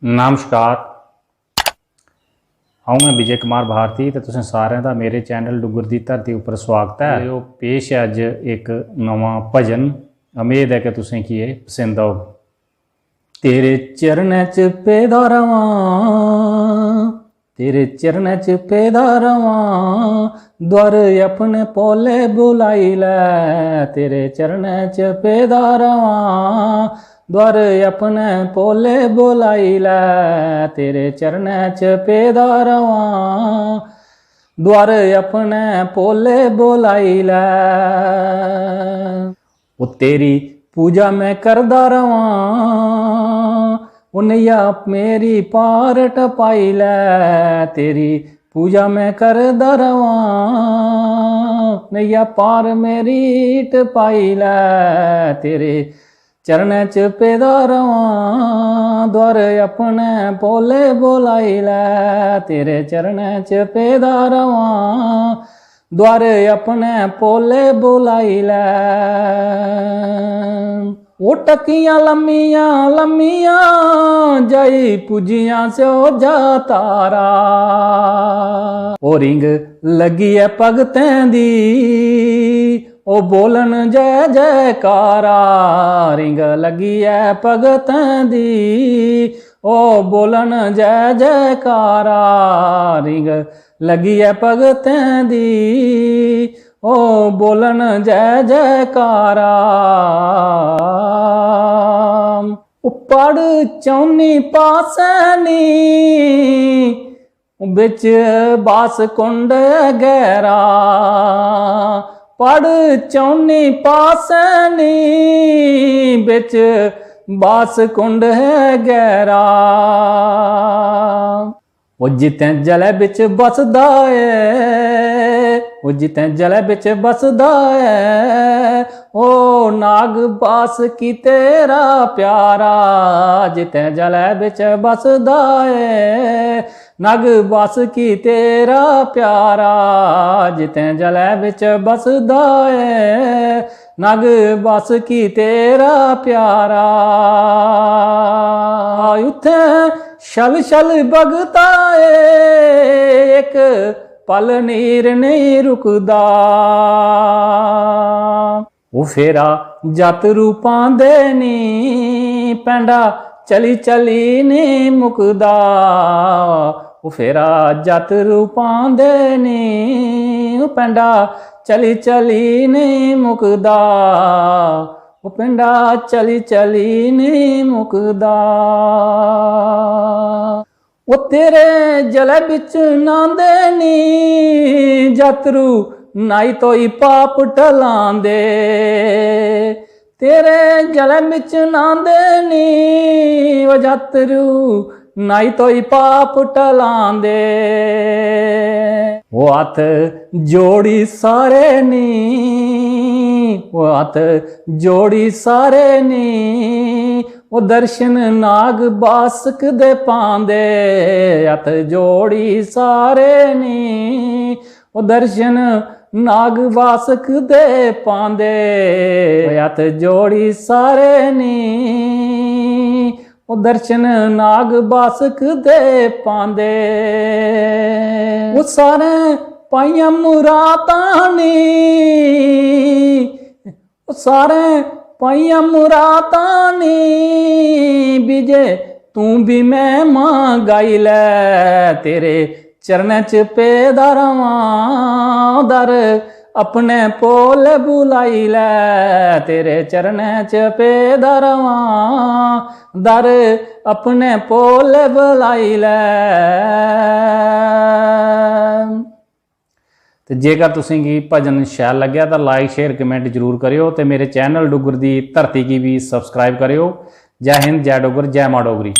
नमस्कार। आऊँ मैं विजय कुमार भारती तो तुसें सारें दा मेरे चैनल डुगर दी धरती उपर स्वागत है। जो पेश है अज एक नवा भजन, उम्मीद है कि तुसें की ये पसंद आओ। तेरे चरणें च पेदा रवां, तेरे चरणें च पेदा रवां, द्वार अपने पोले बुलाई लै। तेरे चरणें च पेदा रवां, द्वार अपने पोले बुलाई लै। तेरे चरणें च पेदा रवां, द्वार अपने पोले बुलाई लै। ओ तेरी पूजा मैं करदा रवां, उन्नैया मेरी पार टपाई लै। तेरी पूजा मैं करदा रवां, नैया पार मेरी टपाई लै। तेरे चरणें च पेदा रवां, द्वार अपने पोले बुलाई लै। तेरे चरणें च पेदा रवां, द्वार अपने पोले बुलाई लै। ओ टकियां लम्मियां लम्मियां, जाई पुजियां सो जा तारा। ओ रिंग लगी है भगतें दी, ओ बोलन जय जयकारा। रिंग लगी है भगतें दी, ओ बोलन जय जयकारा। रिंग लगी है भगतें दी, ओ बोलन जय जयकारा। पढ़ चौनी पासैनी, बिच बास कुंड गहरा। पढ़ चौनी पासैनी, बिच बास कुंड है गहरा। ओ जितें जलै बिच बसदा है, ओ जितें जलै बिच बसदा है, ओ नाग बास की तेरा प्यारा। जितें जलै बिच बसदा है, नाग बास की तेरा प्यारा। जितें जलै बिच बसदा है, नाग बास की तेरा प्यारा। उत्थें छल छल बगता है, एक पल नीर नहीं रुकदा। वो फेरा जत रूपां दे नी, पैंडा चली चली नहीं मुकदा। वो फेरा जत रूपां दे नी, पैंडा चली चली नहीं मुकदा। वो पिंडा चली चली नहीं मुकदा। वो तेरे जलै बिच नांदे नी, जतरू नाई तो ही पाप टलांदे। तेरे जलै बिच नांदे नी, वो जतरू नाई तो ही पाप टलांदे। वो हथ जोड़ी सारे नी, वो हथ जोड़ी सारे नी, वो दर्शन नाग बासक दे पांदे। हथ जोड़ी सारे नी, वो दर्शन नाग बासक दे पांदे। हथ जोड़ी सारे नी, वो दर्शन नाग बासक दे पांदे। वो सारे पाइयां मुरादां नी, वो सारे पाइयां मुरादां नी, विजय तू भी मैं मां गाई लै। तेरे चरणें च पेदा रवां, दर अपने पोल बुलाई लै। तेरे चरणें च पेदा रवां, दर अपने पोल बुलाई लै। तो जेकर तुसें गी भजन शैल लग्या तो लाइक शेयर कमेंट जरूर करियो। तो मेरे चैनल डुगर दी धरती की भी सबसक्राइब करियो। जय हिंद, जय डुगर, जय मां डोगरी।